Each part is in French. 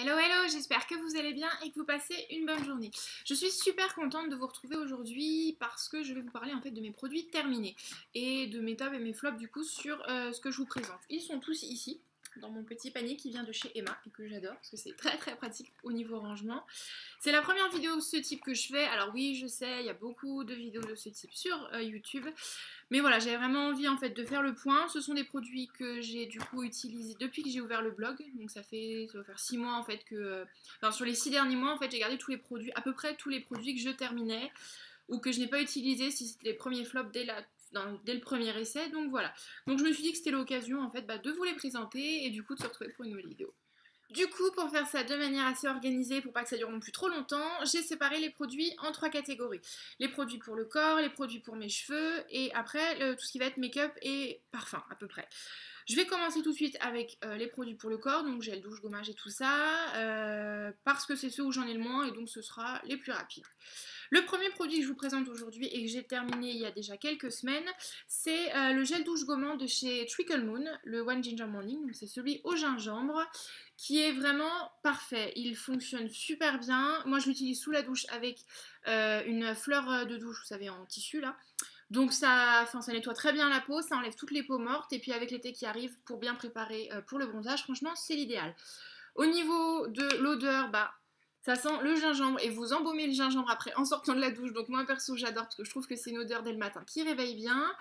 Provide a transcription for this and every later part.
Hello hello, j'espère que vous allez bien et que vous passez une bonne journée. Je suis super contente de vous retrouver aujourd'hui parce que je vais vous parler en fait de mes produits terminés et de mes tops et mes flops du coup sur ce que je vous présente. Ils sont tous ici dans mon petit panier qui vient de chez Emma et que j'adore parce que c'est très très pratique au niveau rangement. C'est la première vidéo de ce type que je fais. Alors oui, je sais, il y a beaucoup de vidéos de ce type sur YouTube. Mais voilà, j'avais vraiment envie en fait de faire le point. Ce sont des produits que j'ai du coup utilisés depuis que j'ai ouvert le blog. Donc ça va faire 6 mois en fait que... Enfin sur les 6 derniers mois en fait j'ai gardé tous les produits, à peu près tous les produits que je terminais ou que je n'ai pas utilisés si c'était les premiers flops dès le premier essai. Donc voilà. Donc je me suis dit que c'était l'occasion en fait de vous les présenter et du coup de se retrouver pour une nouvelle vidéo. Du coup, pour faire ça de manière assez organisée, pour pas que ça dure non plus trop longtemps, j'ai séparé les produits en 3 catégories. Les produits pour le corps, les produits pour mes cheveux, et après tout ce qui va être make-up et parfum à peu près. Je vais commencer tout de suite avec les produits pour le corps, donc gel, douche, gommage et tout ça, parce que c'est ceux où j'en ai le moins et donc ce sera les plus rapides. Le premier produit que je vous présente aujourd'hui et que j'ai terminé il y a déjà quelques semaines, c'est le gel douche gommant de chez Trickle Moon, le One Ginger Morning, donc c'est celui au gingembre, qui est vraiment parfait. Il fonctionne super bien. Moi, je l'utilise sous la douche avec une fleur de douche, vous savez, en tissu là. Donc ça nettoie très bien la peau, ça enlève toutes les peaux mortes. Et puis avec l'été qui arrive, pour bien préparer pour le bronzage, franchement, c'est l'idéal. Au niveau de l'odeur, ça sent le gingembre et vous embaumez le gingembre après en sortant de la douche. Donc moi perso, j'adore parce que je trouve que c'est une odeur dès le matin qui réveille bien.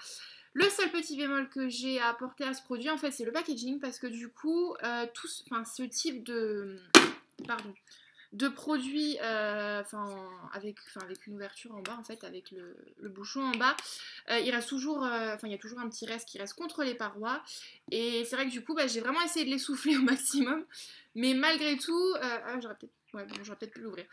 Le seul petit bémol que j'ai à apporter à ce produit, en fait, c'est le packaging parce que du coup, ce type de produit, avec une ouverture en bas, en fait, avec le bouchon en bas, il reste toujours, il y a toujours un petit reste qui reste contre les parois. Et c'est vrai que du coup, j'ai vraiment essayé de les souffler au maximum, mais malgré tout, j'aurais peut-être pu l'ouvrir.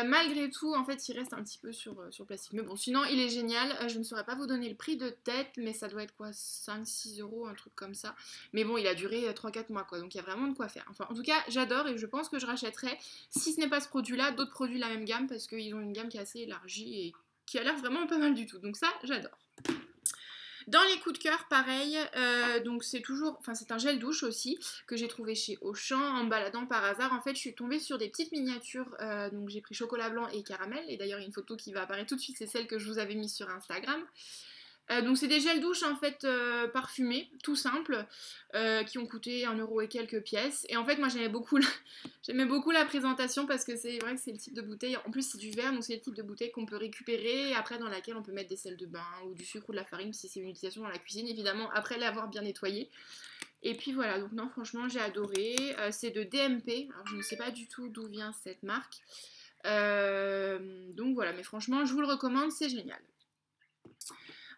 Malgré tout, en fait, il reste un petit peu sur le plastique. Mais bon, sinon, il est génial. Je ne saurais pas vous donner le prix de tête, mais ça doit être quoi, 5-6 euros, un truc comme ça. Mais bon, il a duré 3-4 mois, quoi. Donc, il y a vraiment de quoi faire. Enfin, en tout cas, j'adore et je pense que je rachèterai, si ce n'est pas ce produit-là, d'autres produits de la même gamme, parce qu'ils ont une gamme qui est assez élargie et qui a l'air vraiment pas mal du tout. Donc ça, j'adore. Dans les coups de cœur, pareil, donc c'est un gel douche aussi que j'ai trouvé chez Auchan en me baladant par hasard. En fait, je suis tombée sur des petites miniatures, donc j'ai pris chocolat blanc et caramel. Et d'ailleurs, il y a une photo qui va apparaître tout de suite, c'est celle que je vous avais mise sur Instagram. Donc c'est des gels douche en fait parfumés, tout simple, qui ont coûté 1 € et quelques pièces. Et en fait moi j'aimais beaucoup la présentation parce que c'est vrai que c'est le type de bouteille, en plus c'est du verre, donc c'est le type de bouteille qu'on peut récupérer et après dans laquelle on peut mettre des sels de bain ou du sucre ou de la farine si c'est une utilisation dans la cuisine, évidemment après l'avoir bien nettoyé. Et puis voilà, donc non franchement j'ai adoré. C'est de DMP, alors je ne sais pas du tout d'où vient cette marque. Donc voilà, mais franchement je vous le recommande, c'est génial.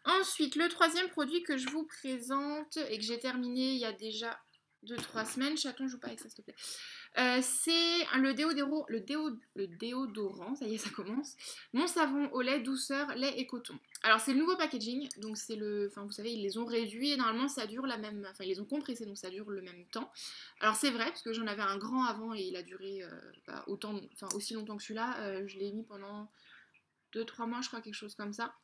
Ensuite, le troisième produit que je vous présente et que j'ai terminé il y a déjà 2-3 semaines, chaton, joue pas avec ça s'il te plaît, c'est le déodorant, ça y est, ça commence, mon savon au lait douceur, lait et coton. Alors c'est le nouveau packaging, donc vous savez, ils les ont réduits et normalement ça dure ils les ont compressés, donc ça dure le même temps. Alors c'est vrai, parce que j'en avais un grand avant et il a duré aussi longtemps que celui-là, je l'ai mis pendant 2-3 mois, je crois, quelque chose comme ça.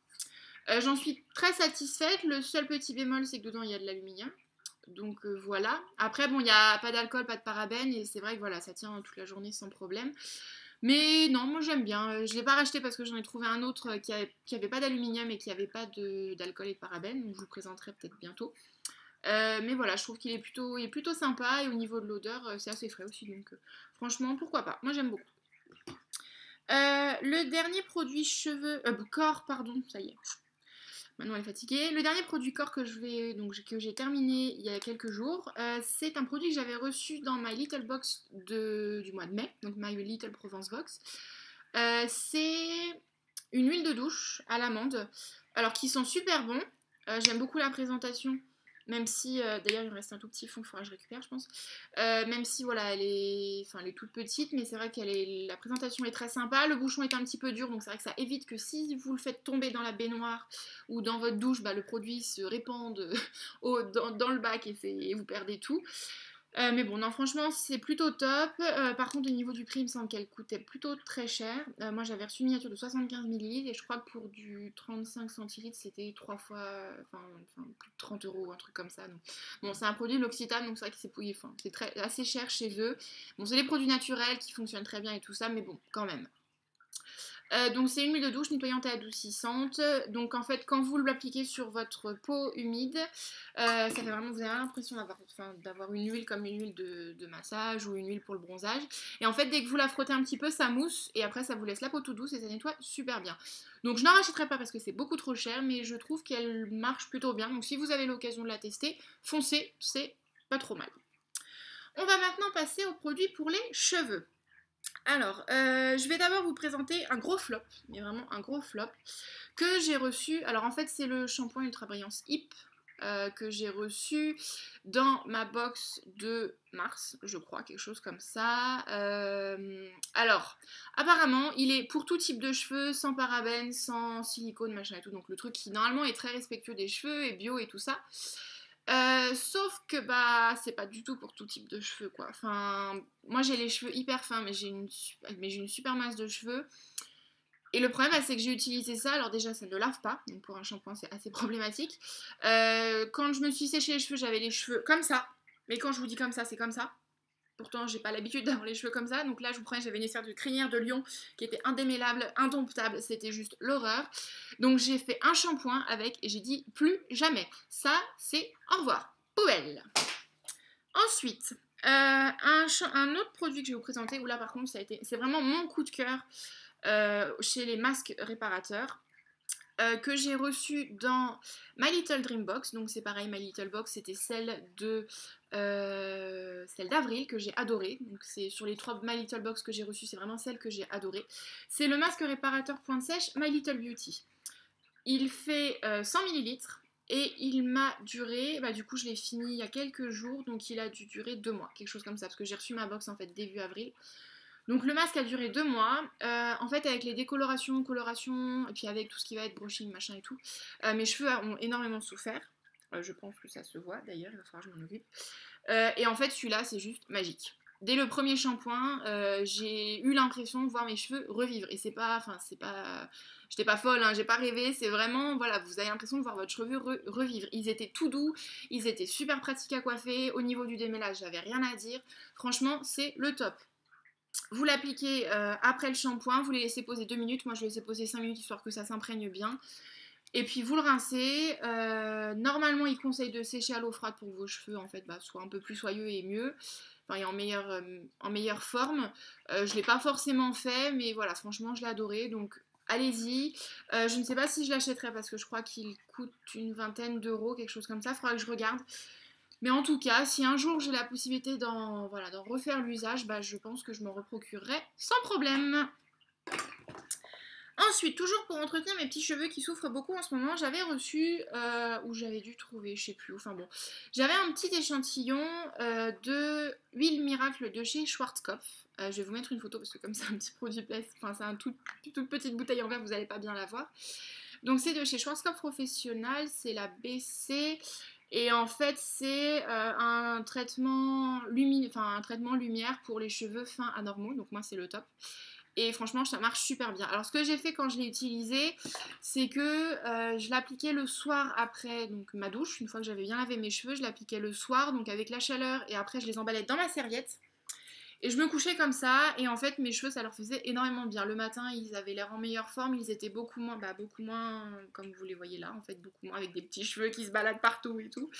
J'en suis très satisfaite. Le seul petit bémol, c'est que dedans il y a de l'aluminium. Donc voilà. Après, bon, il n'y a pas d'alcool, pas de parabènes. Et c'est vrai que voilà, ça tient toute la journée sans problème. Mais non, moi j'aime bien. Je ne l'ai pas racheté parce que j'en ai trouvé un autre qui avait pas d'aluminium et qui avait pas d'alcool et de parabènes. Donc je vous le présenterai peut-être bientôt. Mais voilà, je trouve qu'il est plutôt sympa. Et au niveau de l'odeur, c'est assez frais aussi. Donc franchement, pourquoi pas. Moi j'aime beaucoup. Le dernier produit corps, pardon, ça y est. Maintenant elle est fatiguée. Le dernier produit corps que j'ai terminé il y a quelques jours, c'est un produit que j'avais reçu dans My Little Box du mois de mai, donc My Little Provence Box. C'est une huile de douche à l'amande, alors qui sent super bon. J'aime beaucoup la présentation, même si, d'ailleurs il me reste un tout petit fond, il faudra que je récupère je pense. Même si voilà, elle est toute petite, mais c'est vrai la présentation est très sympa. Le bouchon est un petit peu dur, donc c'est vrai que ça évite que si vous le faites tomber dans la baignoire ou dans votre douche, le produit se répande dans le bac et vous perdez tout. Mais bon, non, franchement, c'est plutôt top. Par contre, au niveau du prix, il me semble qu'elle coûtait plutôt très cher. Moi, j'avais reçu une miniature de 75 millilitres et je crois que pour du 35 centilitres, c'était 3 fois, plus de 30 euros, un truc comme ça. Donc, bon, c'est un produit de l'Occitane, donc c'est vrai que c'est assez cher chez eux. Bon, c'est des produits naturels qui fonctionnent très bien et tout ça, mais bon, quand même. Donc c'est une huile de douche nettoyante et adoucissante. Donc en fait quand vous l'appliquez sur votre peau humide, ça fait vraiment, vous avez l'impression d'avoir une huile comme une huile de massage ou une huile pour le bronzage. Et en fait dès que vous la frottez un petit peu, ça mousse et après ça vous laisse la peau toute douce et ça nettoie super bien. Donc je n'en rachèterai pas parce que c'est beaucoup trop cher, mais je trouve qu'elle marche plutôt bien. Donc si vous avez l'occasion de la tester, foncez, c'est pas trop mal. On va maintenant passer aux produits pour les cheveux. Alors, je vais d'abord vous présenter un gros flop, mais vraiment un gros flop, que j'ai reçu. Alors en fait, c'est le shampoing Ultra Brillance Hip que j'ai reçu dans ma box de mars, je crois, quelque chose comme ça. Alors, apparemment, il est pour tout type de cheveux, sans parabènes, sans silicone, machin et tout. Donc le truc qui normalement est très respectueux des cheveux et bio et tout ça. Sauf que bah c'est pas du tout pour tout type de cheveux quoi. Enfin, moi j'ai les cheveux hyper fins mais j'ai une super masse de cheveux. Et le problème bah, c'est que j'ai utilisé ça, alors déjà ça ne lave pas, donc pour un shampoing c'est assez problématique. Quand je me suis séché les cheveux j'avais les cheveux comme ça. Mais quand je vous dis comme ça c'est comme ça. Pourtant, j'ai pas l'habitude d'avoir les cheveux comme ça. Donc là, je vous promets, j'avais une histoire de crinière de lion qui était indémêlable, indomptable. C'était juste l'horreur. Donc j'ai fait un shampoing avec et j'ai dit plus jamais. Ça, c'est au revoir. Poubelle. Ensuite, un autre produit que je vais vous présenter, où là par contre, c'est vraiment mon coup de cœur chez les masques réparateurs. Que j'ai reçu dans My Little Dream Box. Donc c'est pareil, My Little Box, c'était celle d'avril que j'ai adorée. Donc c'est sur les 3 My Little Box que j'ai reçues, c'est vraiment celle que j'ai adorée. C'est le masque réparateur pointe sèche My Little Beauty. Il fait 100 millilitres. Et il m'a duré, bah du coup je l'ai fini il y a quelques jours, donc il a dû durer 2 mois, quelque chose comme ça, parce que j'ai reçu ma box en fait début avril. Donc le masque a duré 2 mois. En fait, avec les décolorations, colorations, et puis avec tout ce qui va être brushing, machin et tout, mes cheveux ont énormément souffert. Je pense que ça se voit d'ailleurs, il va falloir que je m'en occupe. Et en fait, celui-là, c'est juste magique. Dès le premier shampoing, j'ai eu l'impression de voir mes cheveux revivre. Et c'est pas. J'étais pas folle, hein, j'ai pas rêvé. C'est vraiment, voilà, vous avez l'impression de voir votre cheveu revivre. Ils étaient tout doux, ils étaient super pratiques à coiffer. Au niveau du démêlage, j'avais rien à dire. Franchement, c'est le top. Vous l'appliquez après le shampoing, vous les laissez poser 2 minutes. Moi, je les laissais poser 5 minutes histoire que ça s'imprègne bien. Et puis vous le rincez. Normalement, il conseille de sécher à l'eau froide pour que vos cheveux en fait soient un peu plus soyeux et mieux. Enfin, et en meilleure forme. Je ne l'ai pas forcément fait, mais voilà, franchement, je l'ai adoré. Donc allez-y. Je ne sais pas si je l'achèterai parce que je crois qu'il coûte une vingtaine d'euros, quelque chose comme ça. Il faudra que je regarde. Mais en tout cas, si un jour j'ai la possibilité d'en refaire l'usage, bah, je pense que je m'en reprocurerai sans problème. Ensuite, toujours pour entretenir mes petits cheveux qui souffrent beaucoup en ce moment, j'avais reçu, ou j'avais dû trouver, je sais plus, enfin bon, j'avais un petit échantillon de huile miracle de chez Schwarzkopf. Je vais vous mettre une photo parce que comme c'est un petit produit plastique, enfin c'est toute petite bouteille en verre, vous n'allez pas bien la voir. Donc c'est de chez Schwarzkopf Professional, c'est la BC. Et en fait, c'est un traitement lumière pour les cheveux fins anormaux. Donc moi, c'est le top. Et franchement, ça marche super bien. Alors, ce que j'ai fait quand je l'ai utilisé, c'est que je l'appliquais le soir après donc, ma douche. Une fois que j'avais bien lavé mes cheveux, je l'appliquais le soir, donc avec la chaleur. Et après, je les emballais dans ma serviette. Et je me couchais comme ça, et en fait mes cheveux ça leur faisait énormément de bien. Le matin ils avaient l'air en meilleure forme, ils étaient beaucoup moins comme vous les voyez là, en fait beaucoup moins avec des petits cheveux qui se baladent partout et tout.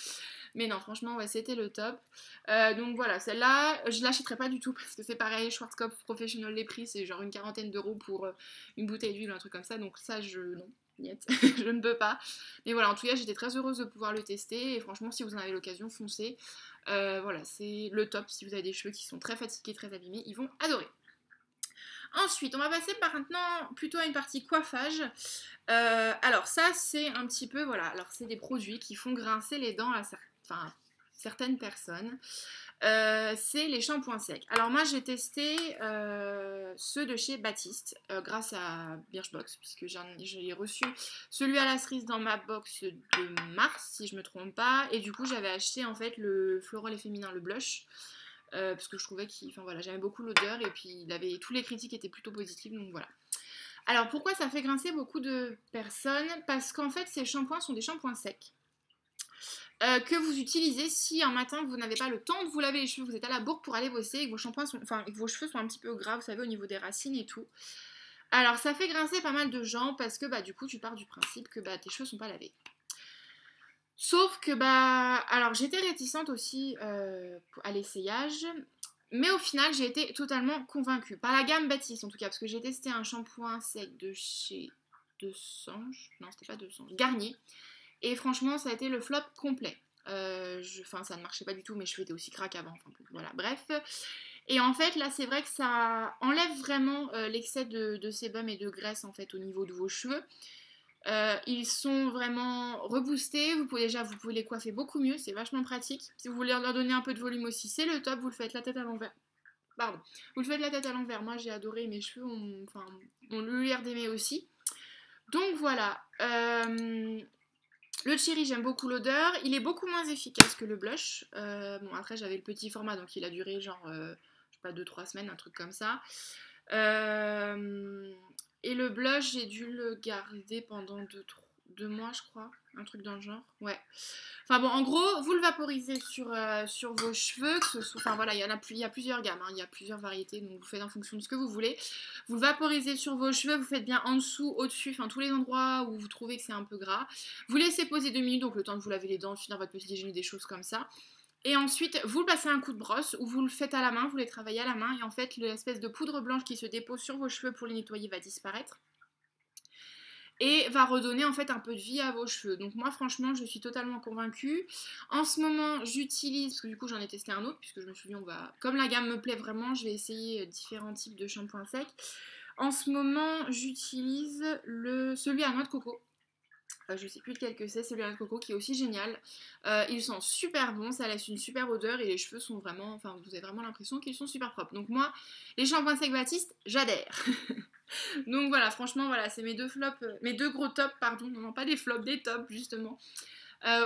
Mais non franchement ouais c'était le top. Donc voilà, celle-là je l'achèterai pas du tout parce que c'est pareil, Schwarzkopf Professional les prix c'est genre une quarantaine d'euros pour une bouteille d'huile ou un truc comme ça, donc ça non. Je ne peux pas. Mais voilà, en tout cas, j'étais très heureuse de pouvoir le tester. Et franchement, si vous en avez l'occasion, foncez. Voilà, c'est le top. Si vous avez des cheveux qui sont très fatigués, très abîmés, ils vont adorer. Ensuite, on va passer par maintenant plutôt à une partie coiffage. Alors ça, c'est un petit peu, voilà, alors c'est des produits qui font grincer les dents à certains. Enfin, certaines personnes, c'est les shampoings secs. Alors moi j'ai testé ceux de chez Baptiste grâce à Birchbox, puisque j'ai reçu celui à la cerise dans ma box de mars si je me trompe pas, et du coup j'avais acheté en fait le floral et féminin, le blush, parce que je trouvais qu'il, enfin voilà, j'aimais beaucoup l'odeur, et puis tous les critiques étaient plutôt positives, donc voilà. Alors pourquoi ça fait grincer beaucoup de personnes? Parce qu'en fait ces shampoings sont des shampoings secs. Que vous utilisez si un matin vous n'avez pas le temps de vous laver les cheveux, vous êtes à la bourre pour aller bosser et que vos shampoings sont, enfin, et que vos cheveux sont un petit peu gras, vous savez, au niveau des racines et tout. Alors ça fait grincer pas mal de gens parce que bah du coup tu pars du principe que bah tes cheveux sont pas lavés. Sauf que bah alors j'étais réticente aussi à l'essayage. Mais au final, j'ai été totalement convaincue. Par la gamme Baptiste, en tout cas, parce que j'ai testé un shampoing sec de chez 200. Non, c'était pas 200. Garnier. Et franchement, ça a été le flop complet. Enfin, ça ne marchait pas du tout, mes cheveux étaient aussi craques avant. Enfin, voilà, bref. Et en fait, là, c'est vrai que ça enlève vraiment l'excès de sébum et de graisse, en fait, au niveau de vos cheveux. Ils sont vraiment reboostés. Vous pouvez les coiffer beaucoup mieux. C'est vachement pratique. Si vous voulez leur donner un peu de volume aussi, c'est le top. Vous le faites la tête à l'envers. Pardon. Vous le faites la tête à l'envers. Moi, j'ai adoré. Mes cheveux ont eu l'air d'aimer aussi. Donc voilà. Le cherry, j'aime beaucoup l'odeur. Il est beaucoup moins efficace que le blush. Bon, après, j'avais le petit format, donc il a duré genre, je sais pas, 2-3 semaines, un truc comme ça. Et le blush, j'ai dû le garder pendant 2 mois, je crois. Un truc dans le genre. Ouais. Enfin bon, en gros, vous le vaporisez sur vos cheveux. Enfin voilà, il y a plusieurs gammes, hein, il y a plusieurs variétés, donc vous faites en fonction de ce que vous voulez. Vous le vaporisez sur vos cheveux, vous faites bien en dessous, au-dessus, enfin tous les endroits où vous trouvez que c'est un peu gras. Vous laissez poser 2 minutes, donc le temps de vous laver les dents, de finir votre petit déjeuner, des choses comme ça. Et ensuite, vous le passez un coup de brosse ou vous le faites à la main, vous les travaillez à la main, et en fait, l'espèce de poudre blanche qui se dépose sur vos cheveux pour les nettoyer va disparaître et va redonner en fait un peu de vie à vos cheveux. Donc moi franchement je suis totalement convaincue. En ce moment j'utilise, parce que du coup j'en ai testé un autre, puisque je me suis dit comme la gamme me plaît vraiment, je vais essayer différents types de shampoings secs. En ce moment j'utilise celui à noix de coco. Je sais plus lequel que c'est, celui à noix de coco qui est aussi génial. Il sent super bon, ça laisse une super odeur et les cheveux sont vraiment, enfin vous avez vraiment l'impression qu'ils sont super propres. Donc moi, les shampoings secs Baptiste, j'adhère. Donc voilà, franchement, voilà, c'est mes deux flops, mes deux gros tops, pardon, non, pas des flops, des tops justement,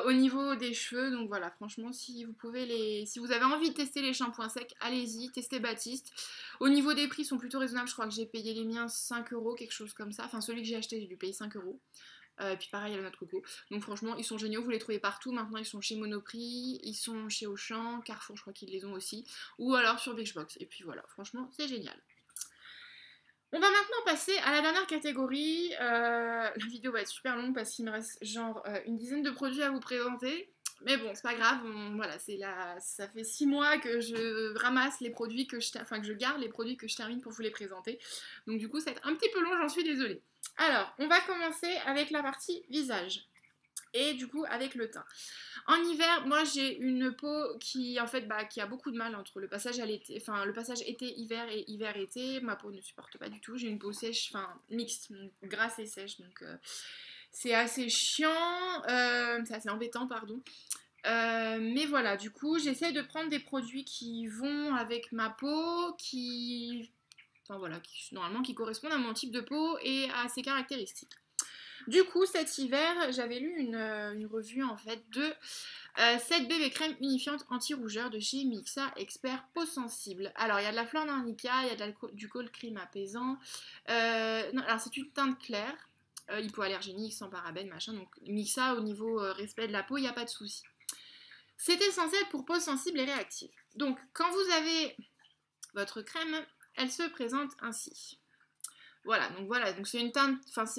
au niveau des cheveux. Donc voilà, franchement, si vous avez envie de tester les shampoings secs, allez-y, testez Baptiste. Au niveau des prix, ils sont plutôt raisonnables. Je crois que j'ai payé les miens 5 euros, quelque chose comme ça. Enfin, celui que j'ai acheté, j'ai dû payer 5 euros. Puis pareil, il y a notre coco. Donc franchement, ils sont géniaux, vous les trouvez partout. Maintenant, ils sont chez Monoprix, ils sont chez Auchan, Carrefour, je crois qu'ils les ont aussi. Ou alors sur Birchbox. Et puis voilà, franchement, c'est génial. On va maintenant passer à la dernière catégorie. La vidéo va être super longue parce qu'il me reste genre une dizaine de produits à vous présenter. Mais bon, c'est pas grave, voilà, ça fait 6 mois que je ramasse les produits que je garde les produits que je termine pour vous les présenter. Donc du coup, ça va être un petit peu long, j'en suis désolée. Alors, on va commencer avec la partie visage. Et du coup, avec le teint. En hiver, moi j'ai une peau qui en fait qui a beaucoup de mal entre le passage à l'été, enfin le passage été-hiver et hiver-été. Ma peau ne supporte pas du tout. J'ai une peau sèche, enfin mixte, donc grasse et sèche, donc c'est assez chiant, c'est assez embêtant, pardon. Mais voilà, du coup, j'essaie de prendre des produits qui vont avec ma peau, enfin voilà, normalement qui correspondent à mon type de peau et à ses caractéristiques. Du coup, cet hiver, j'avais lu une revue en fait de 7 BB crème unifiante anti-rougeur de chez Mixa Expert Peau Sensible. Alors, il y a de la fleur d'indica, il y a du cold cream apaisant. Non, alors, c'est une teinte claire, hypoallergénique, sans parabènes, machin. Donc, Mixa, au niveau respect de la peau, il n'y a pas de souci. C'était censé être pour peau sensible et réactive. Donc, quand vous avez votre crème, elle se présente ainsi. Voilà, donc c'est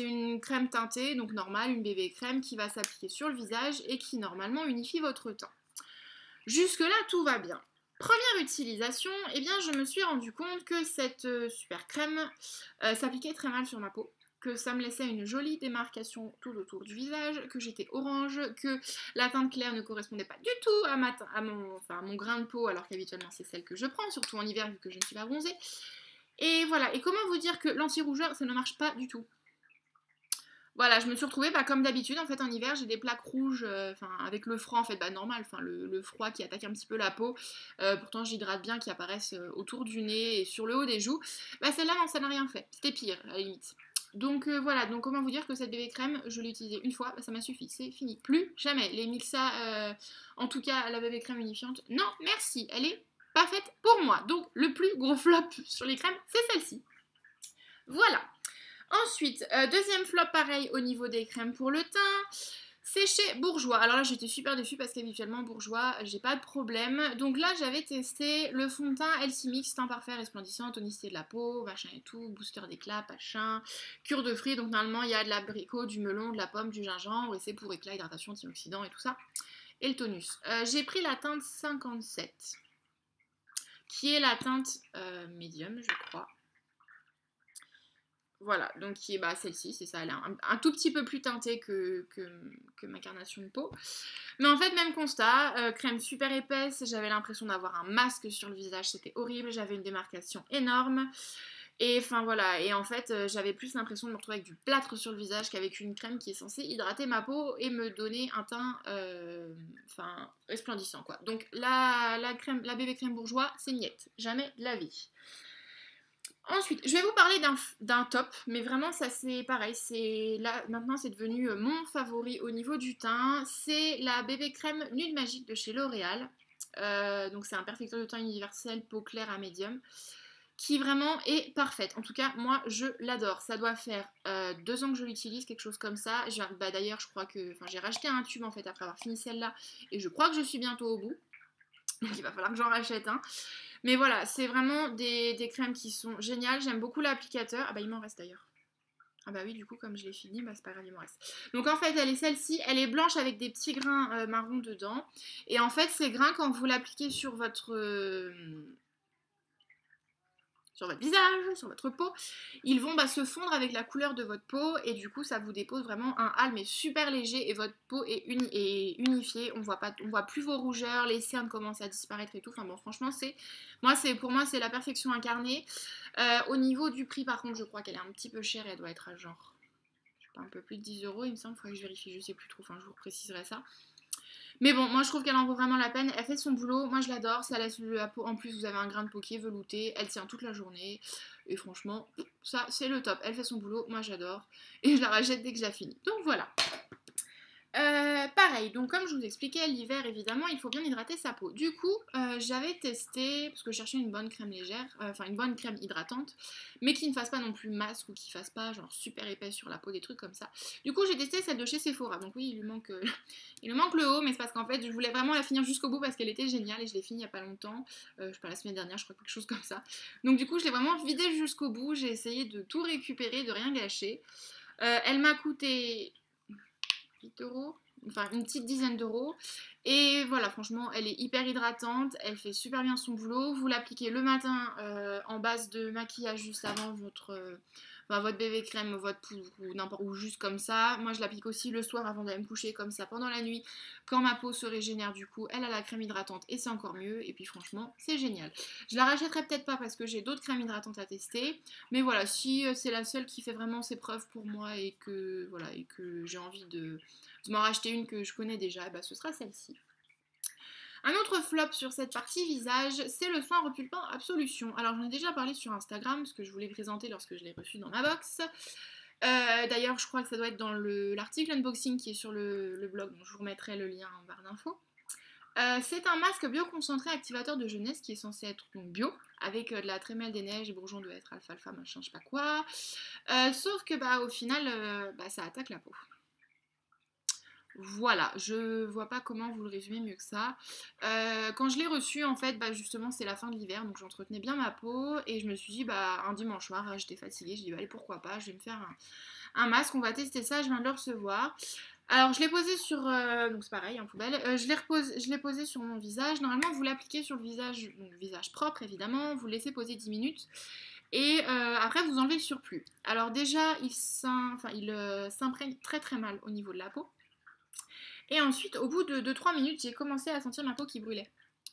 une crème teintée, donc normale, une bébé crème qui va s'appliquer sur le visage et qui normalement unifie votre teint. Jusque là, tout va bien. Première utilisation, eh bien je me suis rendu compte que cette super crème s'appliquait très mal sur ma peau, que ça me laissait une jolie démarcation tout autour du visage, que j'étais orange, que la teinte claire ne correspondait pas du tout à mon grain de peau, alors qu'habituellement c'est celle que je prends, surtout en hiver vu que je ne suis pas bronzée. Et voilà, et comment vous dire que l'anti-rougeur, ça ne marche pas du tout. Voilà, je me suis retrouvée comme d'habitude en fait en hiver, j'ai des plaques rouges, enfin avec le froid en fait, normal, enfin le froid qui attaque un petit peu la peau. Pourtant j'hydrate bien, qui apparaissent autour du nez et sur le haut des joues. Bah celle-là non, ça n'a rien fait, c'était pire à la limite. Donc voilà, donc comment vous dire que cette bébé crème, je l'ai utilisée une fois, bah, ça m'a suffi, c'est fini. Plus jamais. Les Mixa, en tout cas la bébé crème unifiante, non merci, elle est pas faite pour moi. Donc le plus gros flop sur les crèmes, c'est celle-ci. Voilà. Ensuite, deuxième flop pareil au niveau des crèmes pour le teint. C'est chez Bourjois. Alors là, j'étais super déçue parce qu'habituellement, Bourjois, j'ai pas de problème. Donc là, j'avais testé le fond de teint Elsie Mix, teint parfait, resplendissant, tonicité de la peau, machin et tout, booster d'éclat, machin, cure de fruits. Donc normalement, il y a de l'abricot, du melon, de la pomme, du gingembre, et c'est pour éclat, hydratation, antioxydant et tout ça. Et le tonus. J'ai pris la teinte 57, qui est la teinte médium, je crois. Voilà, donc qui est celle-ci, c'est ça, elle est un tout petit peu plus teintée que ma carnation de peau. Mais en fait, même constat, crème super épaisse, j'avais l'impression d'avoir un masque sur le visage, c'était horrible, j'avais une démarcation énorme. Et enfin voilà, et en fait, j'avais plus l'impression de me retrouver avec du plâtre sur le visage qu'avec une crème qui est censée hydrater ma peau et me donner un teint resplendissant quoi. Donc la bébé crème Bourjois, c'est niette, jamais de la vie. Ensuite, je vais vous parler d'un top, mais vraiment ça c'est pareil, c'est là maintenant c'est devenu mon favori au niveau du teint. C'est la bébé crème Nude Magique de chez L'Oréal. Donc c'est un perfecteur de teint universel peau claire à médium qui vraiment est parfaite. En tout cas, moi je l'adore. Ça doit faire 2 ans que je l'utilise, quelque chose comme ça. D'ailleurs, je crois que j'ai racheté un tube en fait après avoir fini celle-là et je crois que je suis bientôt au bout. Donc il va falloir que j'en rachète un. Mais voilà, c'est vraiment des crèmes qui sont géniales. J'aime beaucoup l'applicateur. Ah bah il m'en reste d'ailleurs. Ah bah oui, du coup, comme je l'ai fini, c'est pas grave, il m'en reste. Donc en fait, elle est celle-ci. Elle est blanche avec des petits grains marrons dedans. Et en fait, ces grains, quand vous l'appliquez sur votre visage, sur votre peau, ils vont se fondre avec la couleur de votre peau et du coup ça vous dépose vraiment un hâle mais super léger et votre peau est unifiée, on voit plus vos rougeurs, les cernes commencent à disparaître et tout, enfin bon franchement pour moi c'est la perfection incarnée. Au niveau du prix par contre je crois qu'elle est un petit peu chère, elle doit être à genre je sais pas, un peu plus de 10 euros il me semble, il faudrait que je vérifie, je sais plus trop, enfin je vous préciserai ça. Mais bon, moi je trouve qu'elle en vaut vraiment la peine. Elle fait son boulot, moi je l'adore. Ça laisse la peau. En plus, vous avez un grain de peau qui est velouté. Elle tient toute la journée. Et franchement, ça c'est le top. Elle fait son boulot, moi j'adore. Et je la rachète dès que je la finis. Donc voilà. Pareil, donc comme je vous expliquais, l'hiver évidemment il faut bien hydrater sa peau. Du coup, j'avais testé, parce que je cherchais une bonne crème légère, enfin une bonne crème hydratante, mais qui ne fasse pas non plus masque ou qui fasse pas genre super épaisse sur la peau, des trucs comme ça. Du coup, j'ai testé celle de chez Sephora. Donc oui, il lui manque, il lui manque le haut, mais c'est parce qu'en fait je voulais vraiment la finir jusqu'au bout parce qu'elle était géniale et je l'ai finie il y a pas longtemps. Je sais pas, la semaine dernière, je crois, quelque chose comme ça. Donc du coup, je l'ai vraiment vidée jusqu'au bout. J'ai essayé de tout récupérer, de rien gâcher. Elle m'a coûté 8 euros, enfin une petite dizaine d'euros. Et voilà, franchement, elle est hyper hydratante, elle fait super bien son boulot. Vous l'appliquez le matin en base de maquillage juste avant votre bébé crème, votre poudre ou n'importe où, juste comme ça. Moi, je l'applique aussi le soir avant d'aller me coucher comme ça pendant la nuit. Quand ma peau se régénère, du coup, elle a la crème hydratante et c'est encore mieux. Et puis franchement, c'est génial. Je la rachèterai peut-être pas parce que j'ai d'autres crèmes hydratantes à tester. Mais voilà, si c'est la seule qui fait vraiment ses preuves pour moi et que voilà et que j'ai envie de m'en racheter une que je connais déjà, et ce sera celle-ci. Un autre flop sur cette partie visage, c'est le soin repulpant Absolution. Alors j'en ai déjà parlé sur Instagram, ce que je voulais présenter lorsque je l'ai reçu dans ma box. D'ailleurs, je crois que ça doit être dans l'article unboxing qui est sur le blog, donc je vous remettrai le lien en barre d'infos. C'est un masque bioconcentré activateur de jeunesse qui est censé être donc bio, avec de la trémelle des neiges et bourgeons de hêtre alfalfa, machin, je sais pas quoi. Sauf que au final, ça attaque la peau. Voilà, je vois pas comment vous le résumer mieux que ça. Quand je l'ai reçu, en fait, justement, c'est la fin de l'hiver, donc j'entretenais bien ma peau et je me suis dit, un dimanche soir, j'étais fatiguée, je dis, allez, pourquoi pas, je vais me faire un masque, on va tester ça, je viens de le recevoir. Alors, je l'ai posé sur, donc c'est pareil, en poubelle, je l'ai posé sur mon visage. Normalement, vous l'appliquez sur le visage, donc le visage propre, évidemment, vous le laissez poser 10 minutes. Et après, vous enlevez le surplus. Alors déjà, il s'imprègne très très mal au niveau de la peau. Et ensuite, au bout de 3 minutes, j'ai commencé à sentir ma peau qui brûlait.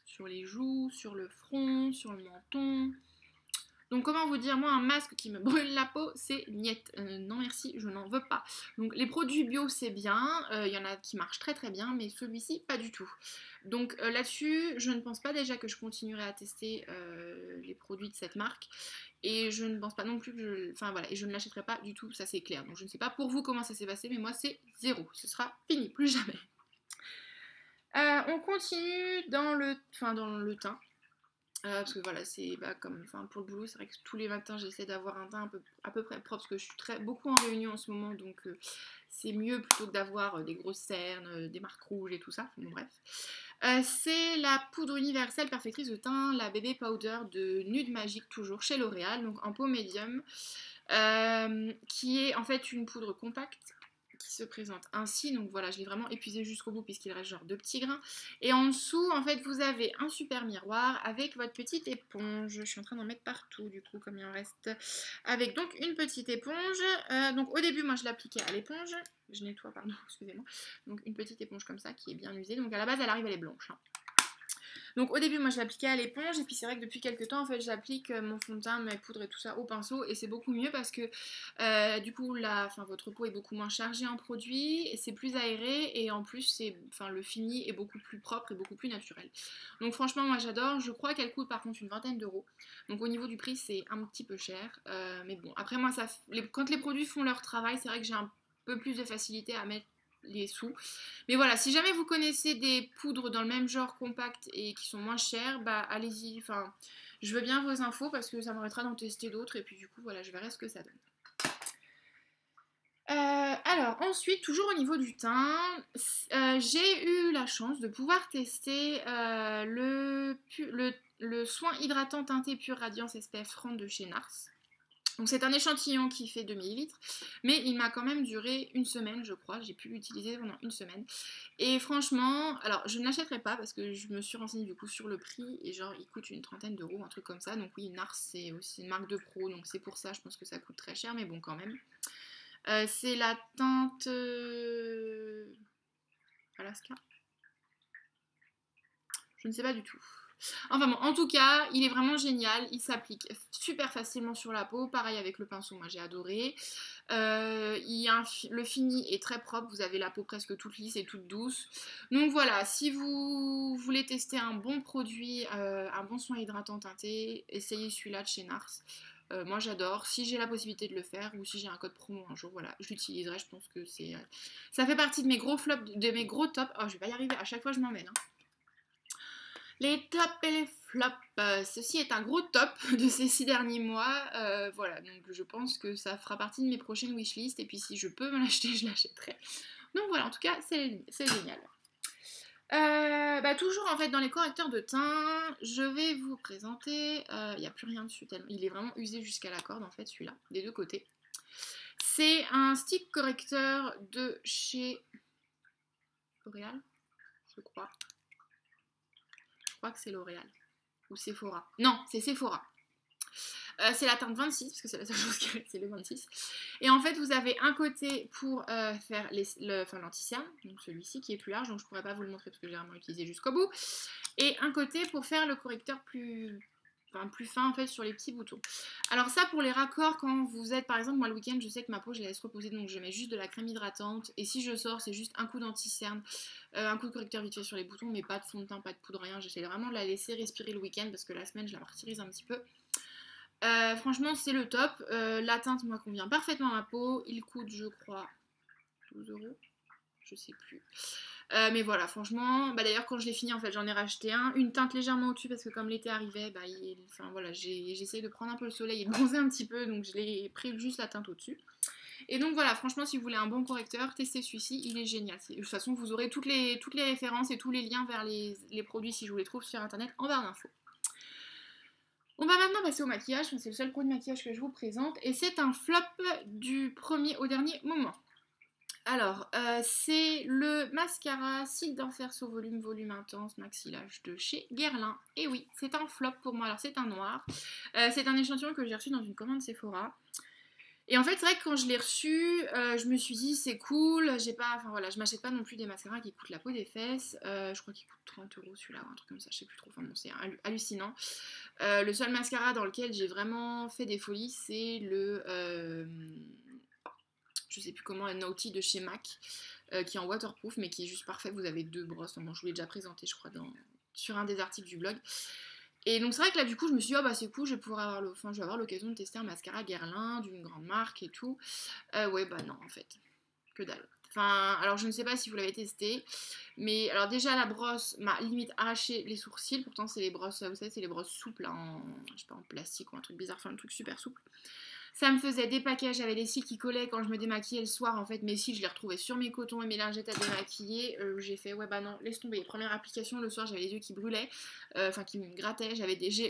Sur les joues, sur le front, sur le menton. Donc comment vous dire, moi un masque qui me brûle la peau, c'est niet. Non merci, je n'en veux pas. Donc les produits bio c'est bien, il y en a qui marchent très très bien, mais celui-ci pas du tout. Donc là-dessus, je ne pense pas déjà que je continuerai à tester les produits de cette marque. Et je ne pense pas non plus que je... Enfin voilà, et je ne l'achèterai pas du tout, ça c'est clair. Donc je ne sais pas pour vous comment ça s'est passé, mais moi c'est zéro. Ce sera fini, plus jamais. On continue dans le teint. Parce que voilà, c'est comme pour le boulot, c'est vrai que tous les matins j'essaie d'avoir un teint à peu près propre parce que je suis beaucoup en réunion en ce moment, donc c'est mieux plutôt que d'avoir des grosses cernes, des marques rouges et tout ça. Bon, bref. C'est la poudre universelle perfectrice de teint, la bébé powder de Nude Magique, toujours chez L'Oréal, donc en peau médium, qui est en fait une poudre compacte qui se présente ainsi. Donc voilà, je l'ai vraiment épuisé jusqu'au bout puisqu'il reste genre 2 petits grains. Et en dessous, en fait, vous avez un super miroir avec votre petite éponge. Je suis en train d'en mettre partout du coup, comme il en reste. Avec donc une petite éponge. Donc au début, moi je l'appliquais à l'éponge. Je nettoie, pardon, excusez-moi. Donc une petite éponge comme ça qui est bien usée. Donc à la base, elle arrive, elle est blanche. Hein. Donc au début moi je l'appliquais à l'éponge et puis c'est vrai que depuis quelques temps en fait j'applique mon fond de teint, mes poudres et tout ça au pinceau et c'est beaucoup mieux parce que du coup votre peau est beaucoup moins chargée en produits, c'est plus aéré et en plus le fini est beaucoup plus propre et beaucoup plus naturel. Donc franchement moi j'adore, je crois qu'elle coûte par contre une vingtaine d'euros. Donc au niveau du prix c'est un petit peu cher, mais bon après moi quand les produits font leur travail c'est vrai que j'ai un peu plus de facilité à mettre les sous. Mais voilà, si jamais vous connaissez des poudres dans le même genre compact et qui sont moins chères, bah allez-y. Enfin, je veux bien vos infos parce que ça m'arrêtera d'en tester d'autres et puis du coup, voilà, je verrai ce que ça donne. Alors ensuite, toujours au niveau du teint, j'ai eu la chance de pouvoir tester le soin hydratant teinté Pure Radiance SPF 30 de chez Nars. Donc c'est un échantillon qui fait 2 ml, mais il m'a quand même duré une semaine, je crois. J'ai pu l'utiliser pendant une semaine. Et franchement, alors je ne l'achèterai pas parce que je me suis renseignée du coup sur le prix et genre il coûte une trentaine d'euros, un truc comme ça. Donc oui, Nars c'est aussi une marque de pro, donc c'est pour ça je pense que ça coûte très cher, mais bon quand même. C'est la teinte Alaska. Je ne sais pas du tout. Enfin bon, en tout cas, il est vraiment génial. Il s'applique super facilement sur la peau. Pareil avec le pinceau, moi j'ai adoré. Le fini est très propre. Vous avez la peau presque toute lisse et toute douce. Donc voilà, si vous voulez tester un bon produit, un bon soin hydratant teinté, essayez celui-là de chez Nars. Moi j'adore. Si j'ai la possibilité de le faire ou si j'ai un code promo un jour, voilà, je l'utiliserai. Je pense que ça fait partie de mes gros flops, de mes gros tops. Oh, je vais pas y arriver. À chaque fois, je m'en mêle. Hein. Les tops et les flops. Ceci est un gros top de ces 6 derniers mois. Voilà, donc je pense que ça fera partie de mes prochaines wishlists. Et puis si je peux me l'acheter, je l'achèterai. Donc voilà, en tout cas, c'est génial. Toujours en fait dans les correcteurs de teint, je vais vous présenter. Il n'y a plus rien dessus tellement. Il est vraiment usé jusqu'à la corde en fait, celui-là, des deux côtés. C'est un stick correcteur de chez L'Oréal, je crois. Je crois que c'est L'Oréal. Ou Sephora. Non, c'est Sephora. C'est la teinte 26, parce que c'est la seule chose qui reste, c'est le 26. Et en fait, vous avez un côté pour faire l'anti-cerne, donc celui-ci qui est plus large, donc je pourrais pas vous le montrer parce que j'ai vraiment utilisé jusqu'au bout. Et un côté pour faire le correcteur plus fin en fait sur les petits boutons. Alors ça pour les raccords quand vous êtes par exemple moi le week-end je sais que ma peau je la laisse reposer donc je mets juste de la crème hydratante et si je sors c'est juste un coup d'anti-cerne, un coup de correcteur vite fait sur les boutons mais pas de fond de teint, pas de poudre, rien. J'essaie vraiment de la laisser respirer le week-end parce que la semaine je la martyrise un petit peu. Franchement c'est le top, la teinte moi convient parfaitement à ma peau, il coûte je crois 12 euros, je sais plus. Mais voilà, franchement, d'ailleurs quand je l'ai fini en fait j'en ai racheté une teinte légèrement au-dessus parce que comme l'été arrivait, j'essaye de prendre un peu le soleil et de bronzer un petit peu donc je l'ai pris juste la teinte au-dessus. Et donc voilà, franchement si vous voulez un bon correcteur, testez celui-ci, il est génial. De toute façon vous aurez toutes les références et tous les liens vers les produits si je vous les trouve sur internet en barre d'infos. On va maintenant passer au maquillage, c'est le seul produit de maquillage que je vous présente et c'est un flop du premier au dernier moment. Alors, c'est le mascara Cils d'Enfer So volume intense Maxi Lash de chez Guerlain. Et oui, c'est un flop pour moi. Alors, c'est un noir. C'est un échantillon que j'ai reçu dans une commande Sephora. Et en fait, c'est vrai que quand je l'ai reçu, je me suis dit c'est cool, j'ai pas, enfin voilà, je m'achète pas non plus des mascaras qui coûtent la peau des fesses. Je crois qu'il coûte 30 € celui-là ou un truc comme ça, je sais plus trop. Enfin bon, c'est hallucinant. Le seul mascara dans lequel j'ai vraiment fait des folies, c'est le, je sais plus comment, un Naughty de chez MAC, qui est en waterproof, mais qui est juste parfait. Vous avez deux brosses. Enfin, bon, je vous l'ai déjà présenté, je crois, sur un des articles du blog. Et donc c'est vrai que là du coup je me suis dit oh bah c'est cool, je vais pouvoir avoir enfin, je vais avoir l'occasion de tester un mascara Guerlain d'une grande marque et tout. Ouais bah non en fait, que dalle. Enfin, alors je ne sais pas si vous l'avez testé, mais alors déjà la brosse m'a limite arraché les sourcils, pourtant c'est les brosses, vous savez c'est les brosses souples hein, en, je sais pas, en plastique ou un truc bizarre, enfin un truc super souple. Ça me faisait des paquets, j'avais des cils qui collaient quand je me démaquillais le soir. En fait, mes cils, je les retrouvais sur mes cotons et mes lingettes à démaquiller. J'ai fait, ouais, bah non, laisse tomber. Première application, le soir, j'avais les yeux qui brûlaient, enfin qui me grattaient.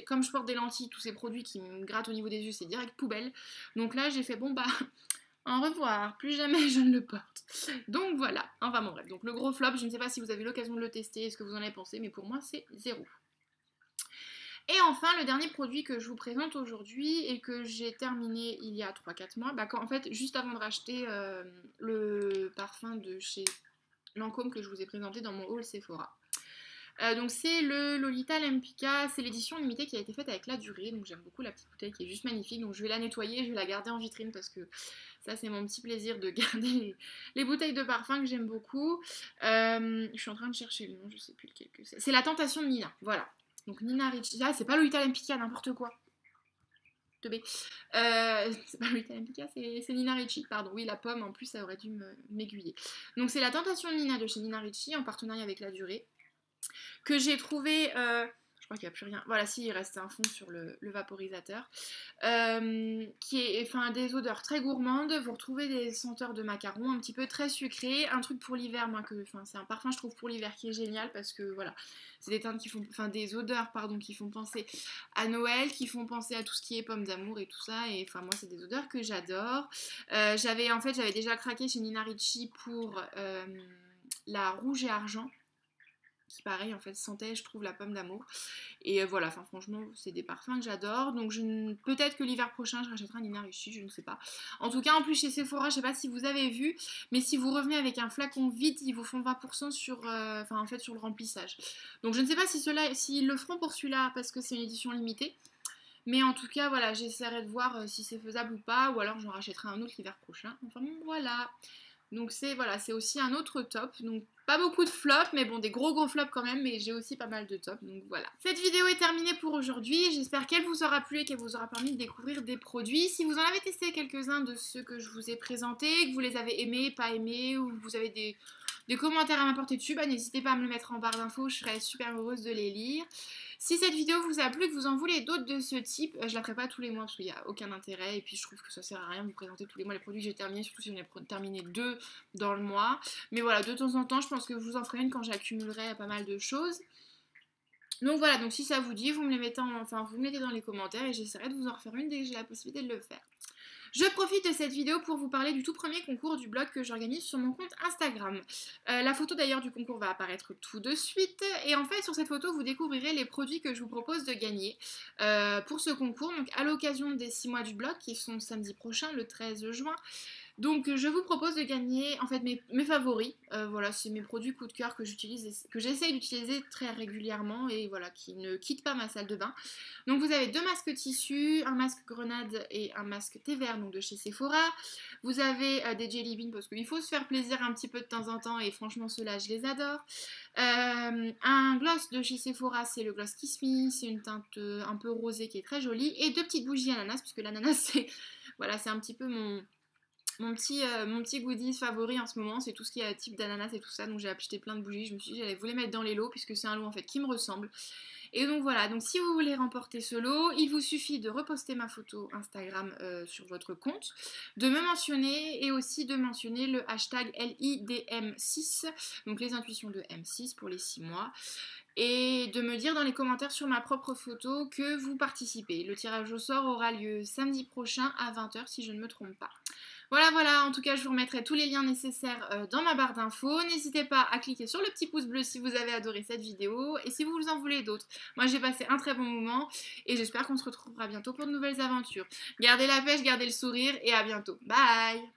Comme je porte des lentilles, tous ces produits qui me grattent au niveau des yeux, c'est direct poubelle. Donc là, j'ai fait, bon, bah, au revoir, plus jamais je ne le porte. Donc voilà, enfin bon, bref. Donc le gros flop, je ne sais pas si vous avez eu l'occasion de le tester, ce que vous en avez pensé, mais pour moi, c'est 0. Et enfin, le dernier produit que je vous présente aujourd'hui et que j'ai terminé il y a 3-4 mois, bah en fait, juste avant de racheter le parfum de chez Lancôme que je vous ai présenté dans mon haul Sephora. Donc c'est le Lolita Lempicka, c'est l'édition limitée qui a été faite avec la durée, donc j'aime beaucoup la petite bouteille qui est juste magnifique, donc je vais la nettoyer, je vais la garder en vitrine parce que ça c'est mon petit plaisir de garder les bouteilles de parfum que j'aime beaucoup. Je suis en train de chercher le nom, je sais plus lequel que c'est. C'est La Tentation de Nina, voilà. Donc Nina Ricci, ah c'est pas Lolita Lempicka, n'importe quoi. C'est pas Lolita Lempicka, c'est Nina Ricci, pardon. Oui, la pomme, en plus, ça aurait dû m'aiguiller. Donc c'est La Tentation de Nina de chez Nina Ricci, en partenariat avec La Durée, que j'ai trouvé... je crois qu'il n'y a plus rien. Voilà, si, il reste un fond sur le vaporisateur. Qui est enfin, des odeurs très gourmandes. Vous retrouvez des senteurs de macarons un petit peu très sucrés. Un truc pour l'hiver, moi, c'est un parfum, je trouve, pour l'hiver qui est génial parce que voilà, c'est des teintes qui font, enfin, des odeurs, pardon, qui font penser à Noël, qui font penser à tout ce qui est pommes d'amour et tout ça. Et enfin, moi, c'est des odeurs que j'adore. J'avais déjà craqué chez Nina Ricci pour la rouge et argent qui pareil en fait sentait je trouve la pomme d'amour et voilà enfin franchement c'est des parfums que j'adore donc peut-être que l'hiver prochain je rachèterai un Nina Ricci, je ne sais pas. En tout cas en plus chez Sephora je sais pas si vous avez vu mais si vous revenez avec un flacon vide ils vous font 20% sur enfin en fait sur le remplissage, donc je ne sais pas si s'ils le feront pour celui-là parce que c'est une édition limitée, mais en tout cas voilà j'essaierai de voir si c'est faisable ou pas ou alors j'en rachèterai un autre l'hiver prochain. Enfin bon voilà. Donc c'est aussi un autre top. Donc pas beaucoup de flops, mais bon, des gros flops quand même, mais j'ai aussi pas mal de tops, donc voilà. Cette vidéo est terminée pour aujourd'hui, j'espère qu'elle vous aura plu et qu'elle vous aura permis de découvrir des produits. Si vous en avez testé quelques-uns de ceux que je vous ai présentés, que vous les avez aimés, pas aimés, ou que vous avez des commentaires à m'apporter dessus, bah, n'hésitez pas à me le mettre en barre d'infos, je serais super heureuse de les lire. Si cette vidéo vous a plu, que vous en voulez d'autres de ce type, je la ferai pas tous les mois parce qu'il n'y a aucun intérêt et puis je trouve que ça sert à rien de vous présenter tous les mois les produits que j'ai terminés, surtout si j'en ai terminé 2 dans le mois. Mais voilà, de temps en temps, je pense que je vous en ferai une quand j'accumulerai pas mal de choses. Donc voilà, donc si ça vous dit, vous me mettez dans les commentaires et j'essaierai de vous en refaire une dès que j'ai la possibilité de le faire. Je profite de cette vidéo pour vous parler du tout premier concours du blog que j'organise sur mon compte Instagram. La photo d'ailleurs du concours va apparaître tout de suite. Et en fait, sur cette photo, vous découvrirez les produits que je vous propose de gagner pour ce concours. Donc à l'occasion des 6 mois du blog, qui sont samedi prochain, le 13 juin. Donc je vous propose de gagner en fait mes favoris. Voilà, c'est mes produits coup de cœur que j'utilise, que j'essaye d'utiliser très régulièrement et voilà, qui ne quittent pas ma salle de bain. Donc vous avez 2 masques tissu, un masque grenade et un masque thé vert donc de chez Sephora. Vous avez des jelly beans parce qu'il faut se faire plaisir un petit peu de temps en temps et franchement ceux-là je les adore. Un gloss de chez Sephora, c'est le gloss Kiss Me, c'est une teinte un peu rosée qui est très jolie et 2 petites bougies ananas puisque l'ananas c'est voilà, c'est un petit peu mon petit goodies favori en ce moment, c'est tout ce qui est type d'ananas et tout ça, donc j'ai acheté plein de bougies, je me suis dit j'allais vous les mettre dans les lots puisque c'est un lot en fait qui me ressemble. Et donc voilà, donc si vous voulez remporter ce lot, il vous suffit de reposter ma photo Instagram sur votre compte, de me mentionner et aussi de mentionner le hashtag LIDM6, donc les intuitions de M6 pour les 6 mois, et de me dire dans les commentaires sur ma propre photo que vous participez. Le tirage au sort aura lieu samedi prochain à 20 h si je ne me trompe pas. Voilà, voilà, en tout cas, je vous remettrai tous les liens nécessaires dans ma barre d'infos. N'hésitez pas à cliquer sur le petit pouce bleu si vous avez adoré cette vidéo et si vous en voulez d'autres. Moi, j'ai passé un très bon moment et j'espère qu'on se retrouvera bientôt pour de nouvelles aventures. Gardez la pêche, gardez le sourire et à bientôt. Bye!